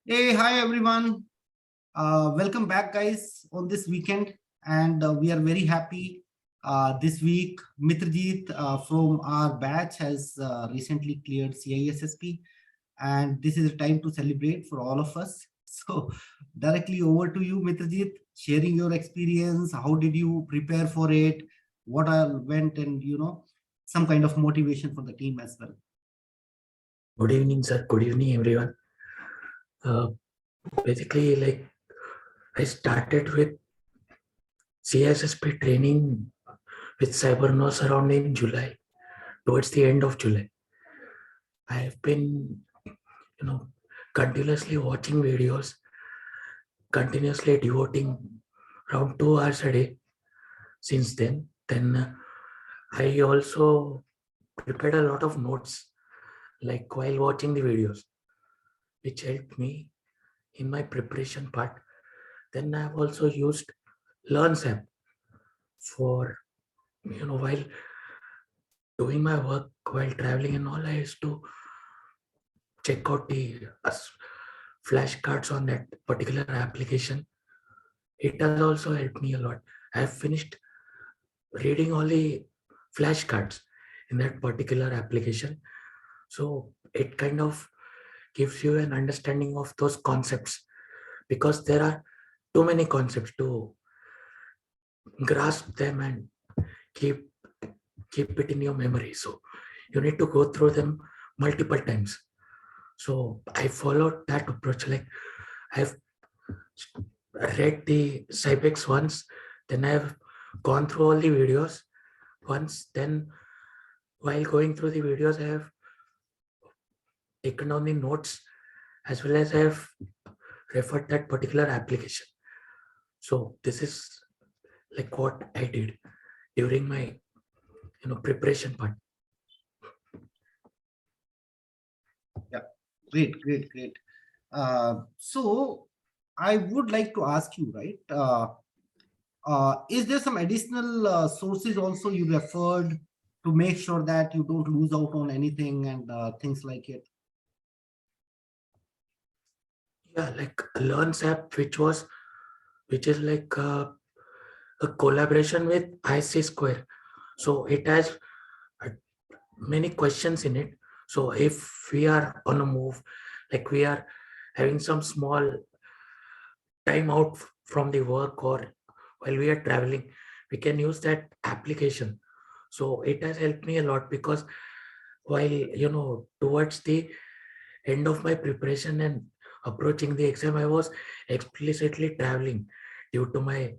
Hey, hi everyone. Welcome back, guys, on this weekend. And we are very happy. This week, Mitrajit from our batch has recently cleared CISSP. And this is a time to celebrate for all of us. So, directly over to you, Mitrajit, sharing your experience. How did you prepare for it? What all went and, some kind of motivation for the team as well. Good evening, sir. Good evening, everyone. Basically, I started with CISSP training with Cybernous around in July, towards the end of July. I have been, continuously watching videos, continuously devoting around 2 hours a day since then. Then I also prepared a lot of notes, like while watching the videos, which helped me in my preparation part. Then I have also used Learns app for while doing my work, while traveling and all. I used to check out the flashcards on that particular application. It has also helped me a lot. I have finished reading all the flashcards in that particular application, so it kind of gives you an understanding of those concepts, because there are too many concepts to grasp them and keep it in your memory. So you need to go through them multiple times. So I followed that approach. Like, I've read the CyBex once, then I've gone through all the videos once. Then while going through the videos, I have taken down the notes, as well as I have referred that particular application. So this is like what I did during my preparation part. Yeah, great. So I would like to ask you, right? Is there some additional sources also you referred to make sure that you don't lose out on anything and things like it? Yeah, like Learns app, which is like a collaboration with IC Square. So it has uh, many questions in it. So if we are on a move, like we are having some small time out from the work, or while we are traveling, we can use that application. So it has helped me a lot, because while towards the end of my preparation and approaching the exam, I was explicitly traveling due to my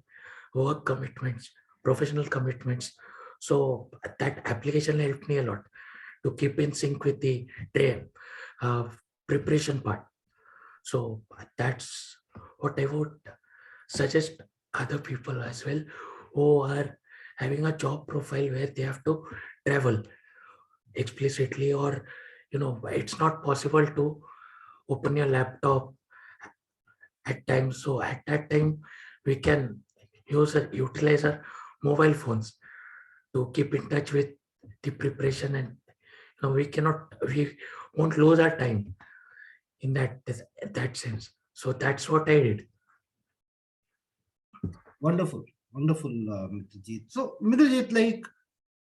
work commitments, professional commitments. So that application helped me a lot to keep in sync with the train preparation part. So that's what I would suggest other people as well, who are having a job profile where they have to travel explicitly, or it's not possible to open your laptop at times. So at that time, we can utilize our mobile phones to keep in touch with the preparation, and we won't lose our time in that sense. So that's what I did. Wonderful, Mitrajit. So, Mitrajit, like,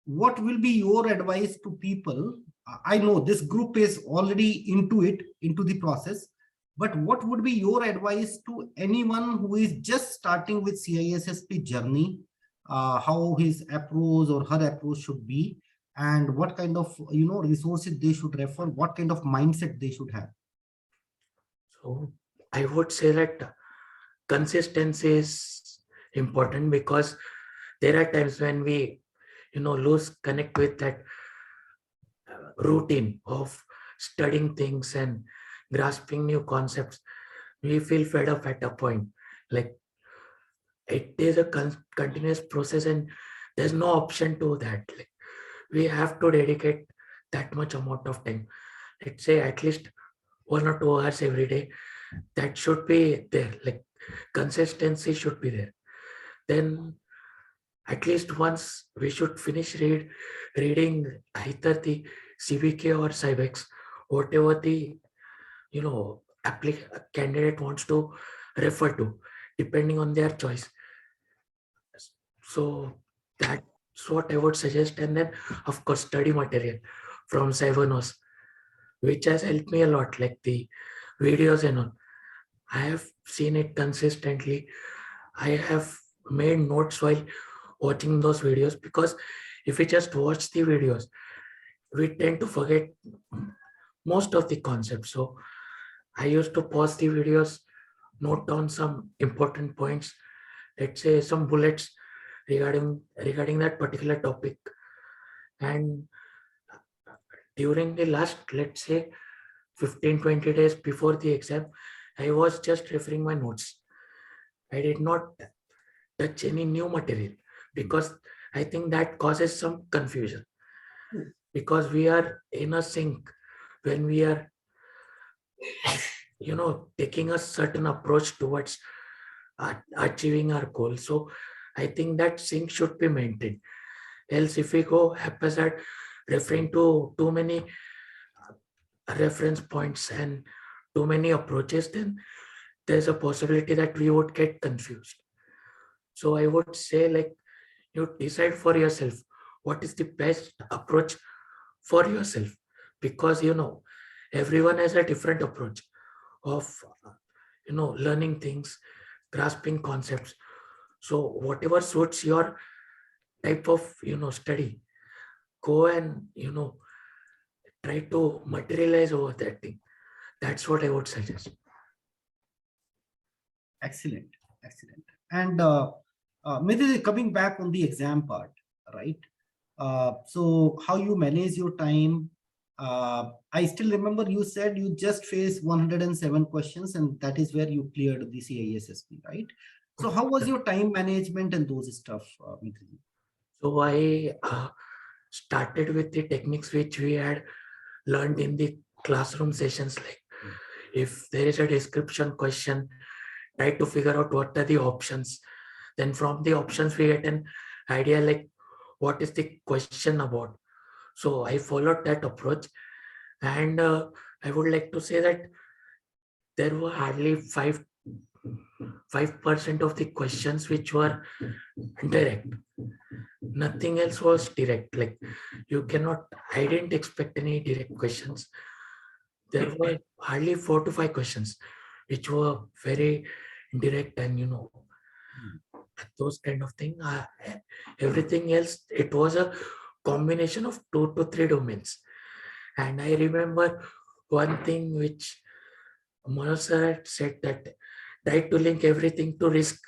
what will be your advice to people? I know this group is already into the process, but what would be your advice to anyone who is just starting with CISSP journey? How his approach or her approach should be, and what kind of resources they should refer, what kind of mindset they should have? So I would say that consistency is important, because there are times when we lose connect with that routine of studying things and grasping new concepts. We feel fed up at a point. Like, it is a continuous process, and there's no option to that. Like, we have to dedicate that much amount of time, let's say at least 1 or 2 hours every day. That should be there. Like, consistency should be there. Then at least once we should finish reading either the CBK or Cybex, whatever the candidate wants to refer to, depending on their choice. So that's what I would suggest. And then, of course, study material from Cybernous, which has helped me a lot, like the videos and all. I have seen it consistently. I have made notes while watching those videos, because if we just watch the videos, we tend to forget most of the concepts. So I used to pause the videos, note down some important points, let's say some bullets regarding that particular topic. And during the last, let's say 15-20 days before the exam, I was just referring my notes. I did not touch any new material, because I think that causes some confusion, because we are in a sync when we are taking a certain approach towards achieving our goal. So I think that sync should be maintained. Else, if we go haphazard, referring to too many reference points and too many approaches, then there's a possibility that we would get confused. So I would say, like, you decide for yourself what is the best approach for yourself, because everyone has a different approach of learning things, grasping concepts. So whatever suits your type of study, go and try to materialize over that thing. That's what I would suggest. Excellent, excellent. And maybe coming back on the exam part, right? So how you manage your time? I still remember you said you just faced 107 questions, and that is where you cleared the CISSP, right? So how was your time management and those stuff, Mithili? So I started with the techniques which we had learned in the classroom sessions. Like, if there is a description question, try to figure out what are the options. Then from the options, we get an idea like what is the question about. So I followed that approach, and I would like to say that there were hardly 5% of the questions which were direct. Nothing else was direct. Like, you cannot, I didn't expect any direct questions. There were hardly 4 to 5 questions which were very direct, and those kind of thing. Everything else, it was a combination of 2 to 3 domains. And I remember one thing which Manoj sir had said, that try to link everything to CRISC,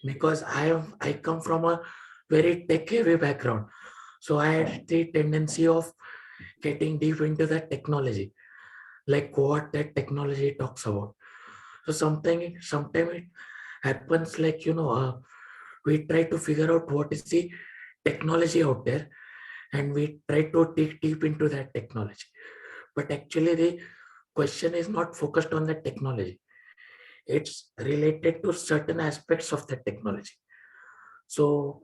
because I come from a very tech heavy background. So I had the tendency of getting deep into that technology, like what that technology talks about. So sometimes it happens like, we try to figure out what is the technology out there, and we try to dig deep into that technology. But actually the question is not focused on the technology. It's related to certain aspects of the technology. So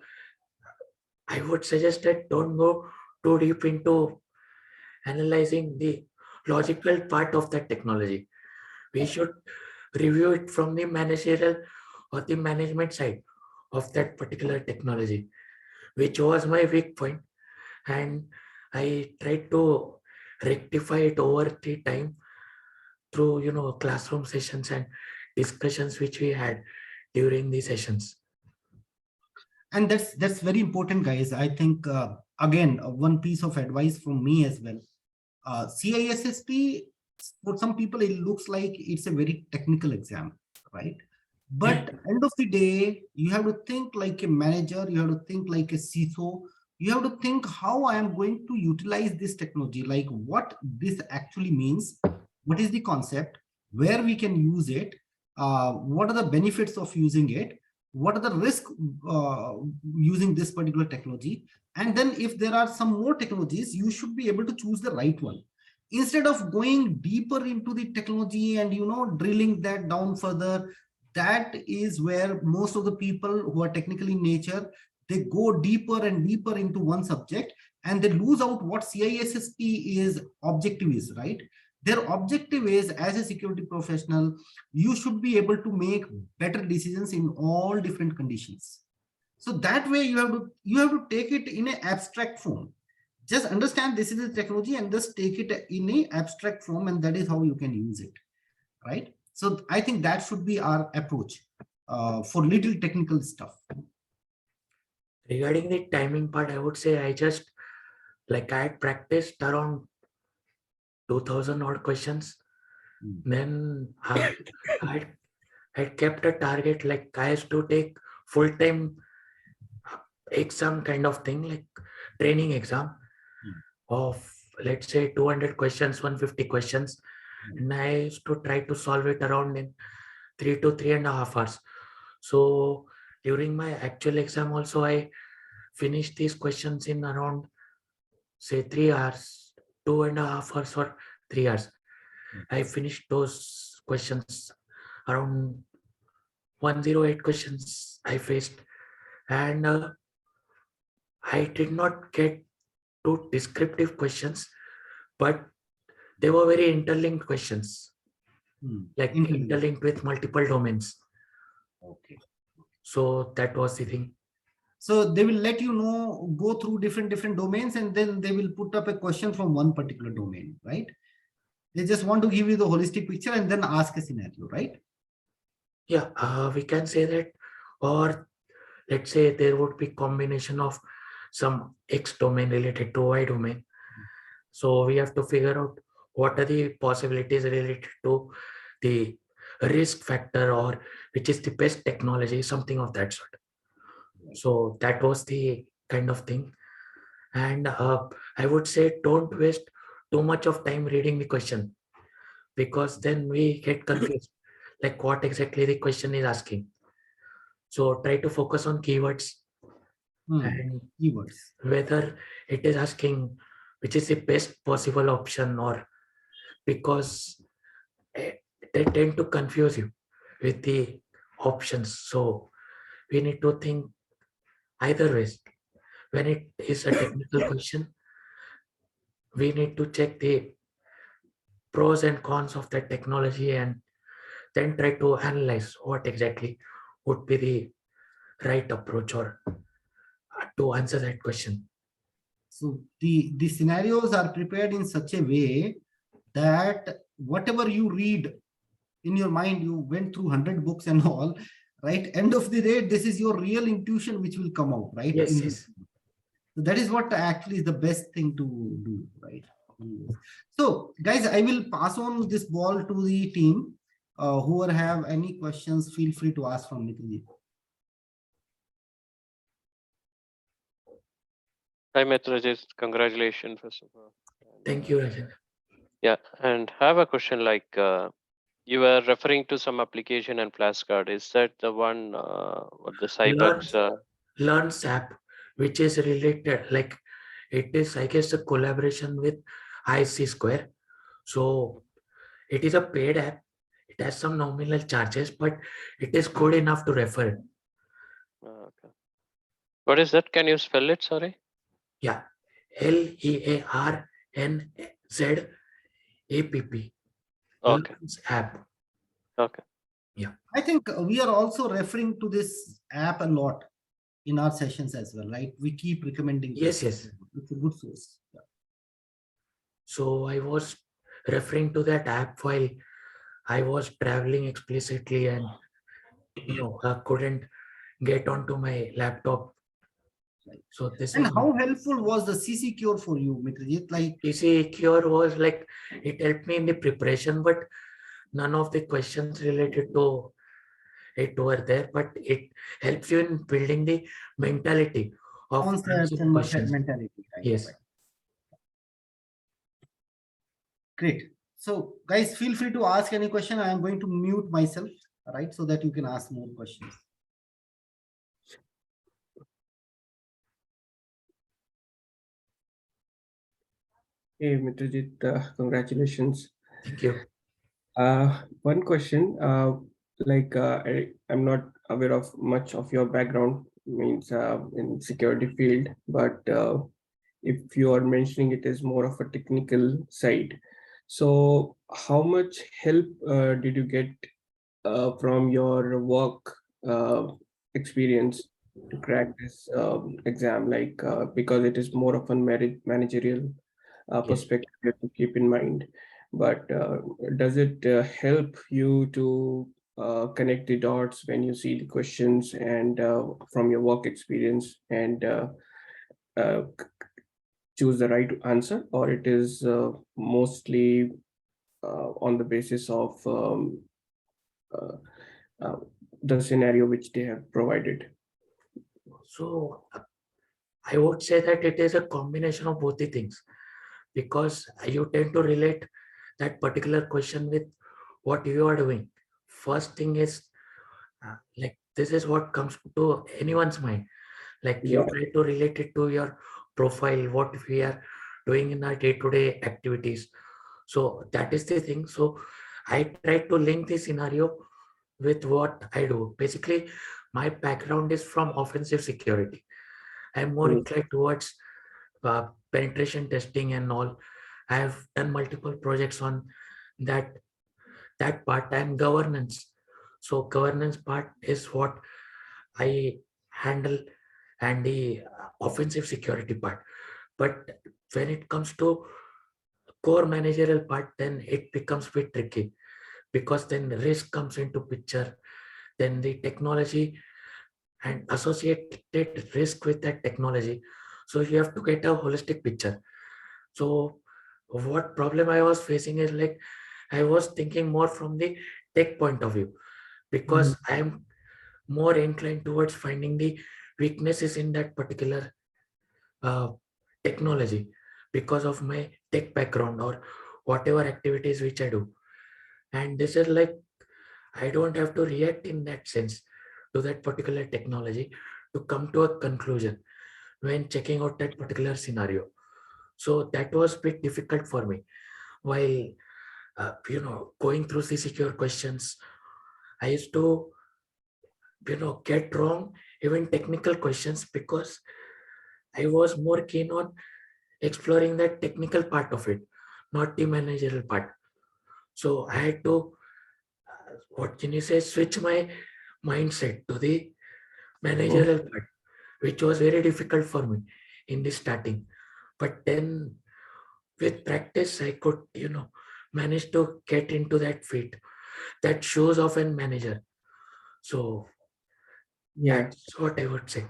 I would suggest that don't go too deep into analyzing the logical part of the technology. We should review it from the managerial or the management side of that particular technology, which was my weak point. And I tried to rectify it over the time through, classroom sessions and discussions which we had during the sessions. And that's very important, guys. I think, again, one piece of advice from me as well. CISSP, for some people, it looks like it's a very technical exam, right? But end of the day, you have to think like a manager, you have to think like a CISO, you have to think how I am going to utilize this technology, like what this actually means, what is the concept, where we can use it, what are the benefits of using it, what are the risks using this particular technology. And then if there are some more technologies, you should be able to choose the right one. Instead of going deeper into the technology and drilling that down further, that is where most of the people who are technical in nature, they go deeper and deeper into one subject, and they lose out what CISSP is objective is, right? Their objective is, as a security professional, you should be able to make better decisions in all different conditions. So that way you have to take it in an abstract form. Just understand this is a technology and just take it in an abstract form, and that is how you can use it, right? So I think that should be our approach for little technical stuff. Regarding the timing part, I would say I had practiced around 2000 odd questions. Then I had kept a target, like I used to take full-time exam kind of thing, like training exam of, let's say, 200 questions, 150 questions. And I used to try to solve it around in 3 to 3.5 hours. So during my actual exam also, I finished these questions in around, say, 3 hours, 2.5 hours or 3 hours. I finished those questions, around 108 questions I faced, and I did not get to descriptive questions, but they were very interlinked questions, like interlinked with multiple domains. Okay. So that was the thing. So they will let you know, go through different domains, and then they will put up a question from one particular domain, right? They just want to give you the holistic picture and then ask a scenario, right? Yeah, we can say that. Or let's say there would be combination of some X domain related to Y domain. So we have to figure out what are the possibilities related to the risk factor, or which is the best technology, something of that sort. So that was the kind of thing. And I would say don't waste too much of time reading the question, because then we get confused, like what exactly the question is asking. So try to focus on keywords and keywords, whether it is asking which is the best possible option, or because they tend to confuse you with the options. So we need to think either ways. When it is a technical question, we need to check the pros and cons of that technology and then try to analyze what exactly would be the right approach or to answer that question. So the scenarios are prepared in such a way that whatever you read in your mind, you went through 100 books and all, right? End of the day, this is your real intuition which will come out, right? Yes, yes. So that is what actually is the best thing to do, right? So guys, I will pass on this ball to the team. Whoever have any questions, feel free to ask from Nitin. Hi, Mitrajit. Congratulations, first of all. Thank you, Rajan. Yeah, and I have a question, like you were referring to some application and flashcard. Is that the one, the Cyber's? Learns app, which is related, like it is, I guess, a collaboration with IC Square. So it is a paid app. It has some nominal charges, but it is good enough to refer. Okay. What is that? Can you spell it? Sorry. Yeah, LEARNZAPP. Okay. Learns app. Okay. Yeah. I think we are also referring to this app a lot in our sessions as well, right? We keep recommending. Yes, yes. It's a good source. Yeah. So I was referring to that app while I was traveling explicitly, and I couldn't get onto my laptop. So this And was how helpful was the CC Cure for you, Mitrajit? Like PC Cure was like, it helped me in the preparation, but none of the questions related to it were there, but it helps you in building the mentality of concepts and questions. mentality. Right? Yes. Right. Great. So guys, feel free to ask any question. I am going to mute myself, right? So that you can ask more questions. Hey, Mitrajit, congratulations. Thank you. One question, I'm not aware of much of your background, means in security field, but if you are mentioning it is more of a technical side. So how much help did you get from your work experience to crack this exam? Like because it is more of a managerial Yes. perspective you have to keep in mind. But does it help you to connect the dots when you see the questions and from your work experience and uh, choose the right answer, or it is mostly on the basis of uh, uh, the scenario which they have provided? So I would say that it is a combination of both the things, because you tend to relate that particular question with what you are doing. First thing is like this is what comes to anyone's mind. Like you Yeah. try to relate it to your profile, what we are doing in our day-to-day activities. So that is the thing. So I try to link the scenario with what I do. Basically, my background is from offensive security. I'm more Mm. inclined towards penetration testing and all. I have done multiple projects on that part, and governance. So governance part is what I handle, and the offensive security part. But when it comes to core managerial part, then it becomes a bit tricky, because then risk comes into picture, then the technology and associated risk with that technology. So you have to get a holistic picture. So what problem I was facing is like I was thinking more from the tech point of view, Mhm. because I am more inclined towards finding the weaknesses in that particular uh, technology, because of my tech background or whatever activities which I do. And this is like I don't have to react in that sense to that particular technology to come to a conclusion when checking out that particular scenario. So that was a bit difficult for me. While going through the secure questions, I used to get wrong even technical questions, because I was more keen on exploring that technical part of it, not the managerial part. So I had to, what can you say, switch my mindset to the Mhm. managerial part, which was very difficult for me in the starting. But then with practice, I could, manage to get into that fit that shows off a manager. So Yeah. that's what I would say.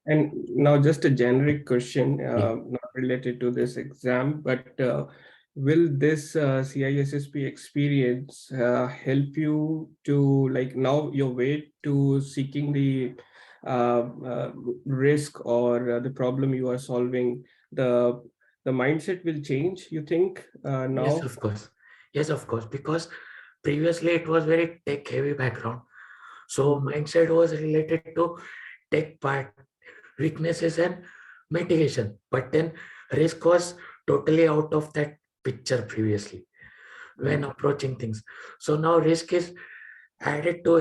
And now just a generic question, Yeah. not related to this exam, but will this CISSP experience help you to, like, now your way to seeking the risk or the problem you are solving, the the mindset will change, you think, Yes, now? of course. Yes, of course. Because previously it was very tech heavy background. So Mhm. mindset was related to tech part, weaknesses and mitigation. But then risk was totally out of that picture previously when Yeah. approaching things. So now risk is added to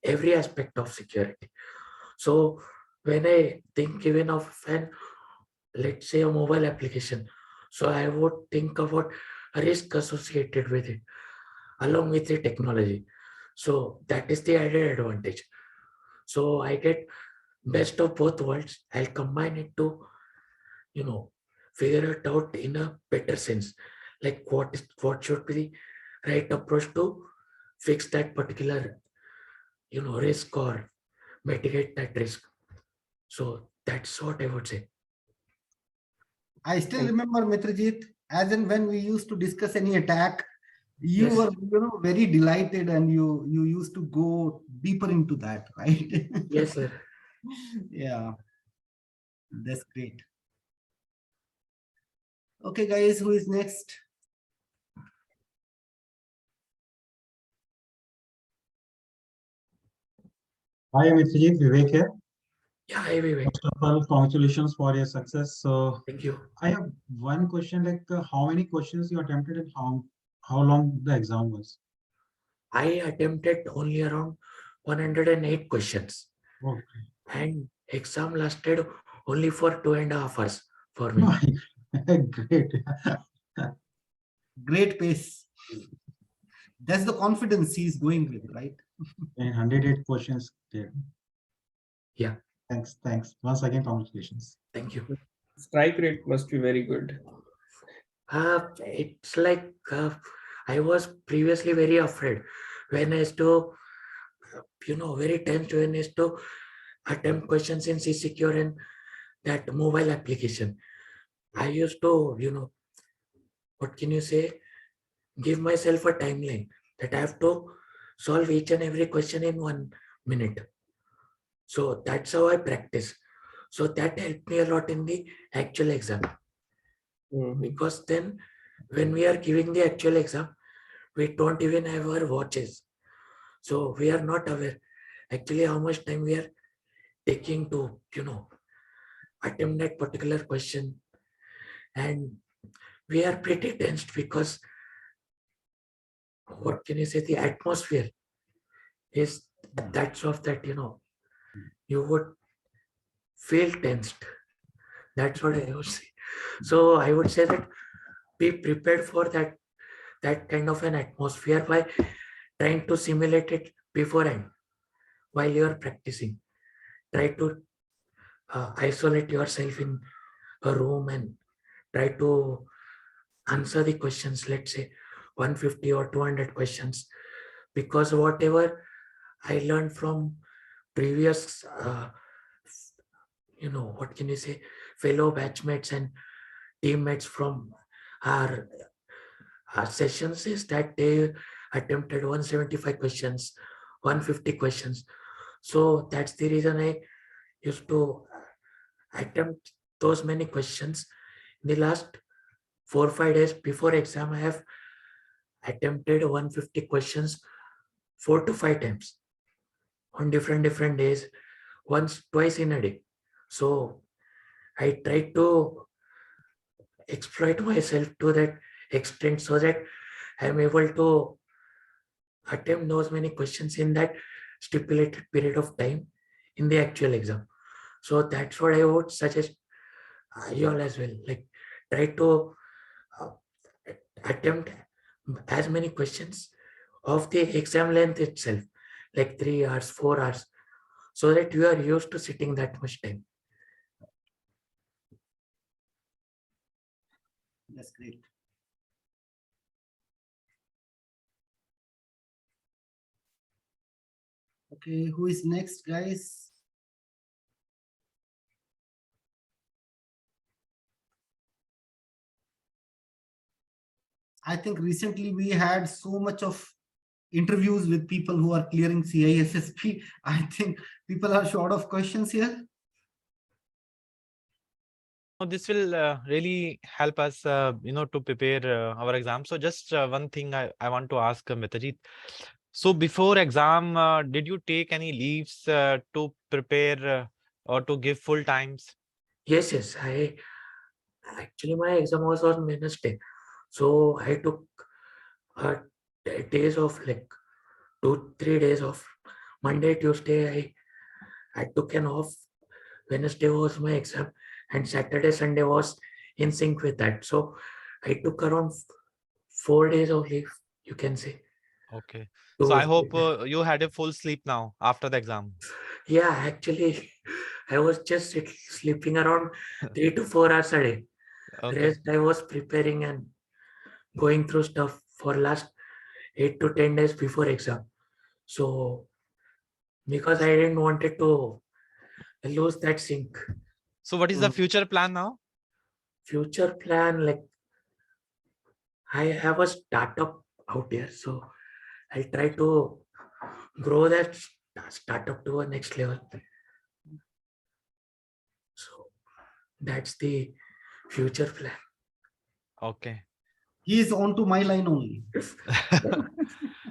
every aspect of security. So when I think even of an, let's say, a mobile application, so I would think about a risk associated with it along with the technology. So that is the added advantage. So I get best of both worlds. I'll combine it to, you know, figure it out in a better sense. Like what should be the right approach to fix that particular, risk or mitigate that risk. So that's what I would say. I still And remember Mitrajit, as in when we used to discuss any attack, you Yes, were, very delighted and you used to go deeper into that, right? yes, sir. Yeah, that's great. Okay, guys, who is next? Hi, Amitrajit, Vivek here. Yeah, I will wait. First of all, congratulations for your success. So Thank you. I have one question, like how many questions you attempted and how long the exam was? I attempted only around 108 questions, Okay. and exam lasted only for 2.5 hours for me. No, great. Great pace. That's the confidence he's going with, right? And 108 questions there. Yeah. Thanks. Once again, congratulations. Thank you. Strike rate must be very good. It's like I was previously very afraid when I used to, very tense when I used to attempt questions in C Secure and that mobile application. I used to, what can you say, give myself a timeline that I have to solve each and every question in 1 minute. So that's how I practice. So that helped me a lot in the actual exam. Because then when we are giving the actual exam, we don't even have our watches. So we are not aware actually how much time we are taking to, attempt that particular question. And we are pretty tensed because, what can you say, the atmosphere is that sort that, you would feel tensed. That's what I would say. So I would say that be prepared for that kind of an atmosphere by trying to simulate it beforehand while you are practicing. Try to isolate yourself in a room and try to answer the questions, let's say 150 or 200 questions, because whatever I learned from previous, what can you say, fellow batchmates and teammates from our sessions is that they attempted 175 questions, 150 questions. So that's the reason I used to attempt those many questions. In the last 4 or 5 days before exam, I have attempted 150 questions 4 to 5 times on different days, twice in a day. So I try to exploit myself to that extent so that I'm able to attempt those many questions in that stipulated period of time in the actual exam. So that's what I would suggest you all as well. Like, try to attempt as many questions of the exam length itself, like 3 hours, 4 hours, so that you are used to sitting that much time. That's great. Okay, who is next, guys? I think recently we had so much of interviews with people who are clearing CISSP. I think people are short of questions here. This will really help us, to prepare our exam. So just one thing I want to ask Mitrajit. So before exam, did you take any leaves to prepare or to give full times? Yes. Actually, my exam was on Wednesday. So I took days off, like 2-3 days off. Monday, Tuesday, I took an off. Wednesday was my exam, and Saturday, Sunday was in sync with that. So I took around 4 days of leave, you can say. Okay. So I to- hope you had a full sleep now after the exam. Yeah, actually, I was just sleeping around 3 to 4 hours a day. Okay. Rest, I was preparing and going through stuff for last 8 to 10 days before exam. So because I didn't wanted to lose that sync. So what is the future plan now? Future plan, like, I have a startup out here, so I'll try to grow that startup to a next level. So that's the future plan. Okay. He is on to my line only.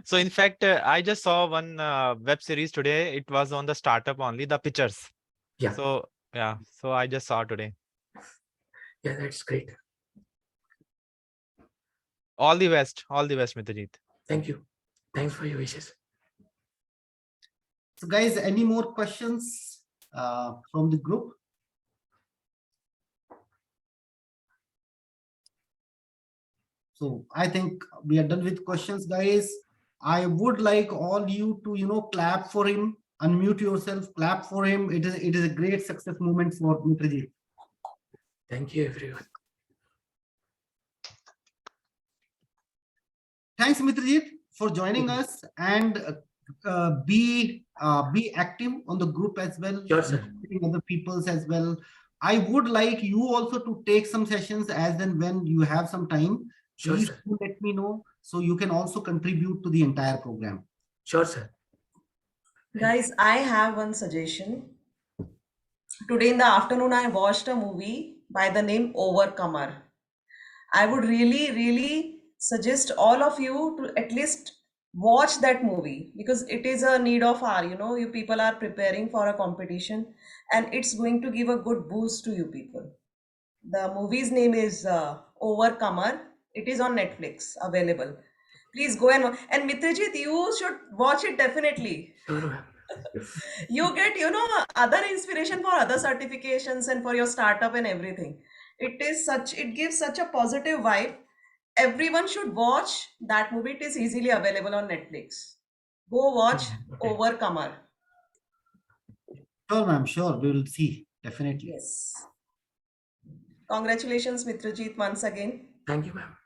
So in fact, I just saw one web series today. It was on the startup only, the pictures. Yeah. So yeah, so I just saw today. Yeah, that's great. All the best, Mitrajit. Thank you. Thanks for your wishes. So guys, any more questions from the group? So I think we are done with questions, guys. I would like all you to, clap for him, unmute yourself, clap for him. It is a great success moment for Mitrajit. Thank you, everyone. Thanks, Mitrajit, for joining us, and be active on the group as well. Sure, sir. Other people's as well. I would like you also to take some sessions as and when you have some time. Sure, Please sir. do let me know so you can also contribute to the entire program. Sure, sir. Guys, I have one suggestion. Today in the afternoon, I watched a movie by the name Overcomer. I would really suggest all of you to at least watch that movie, because it is a need of our, you people are preparing for a competition, and it's going to give a good boost to you people. The movie's name is Overcomer. It is on Netflix available. Please go and Mitrajit, you should watch it definitely. Sure, ma'am. You get, other inspiration for other certifications and for your startup and everything. It gives such a positive vibe. Everyone should watch that movie. It is easily available on Netflix. Go watch Okay. Overcomer. Sure, ma'am. Sure, we will see. Definitely. Yes. Congratulations, Mitrajit, once again. Thank you, ma'am.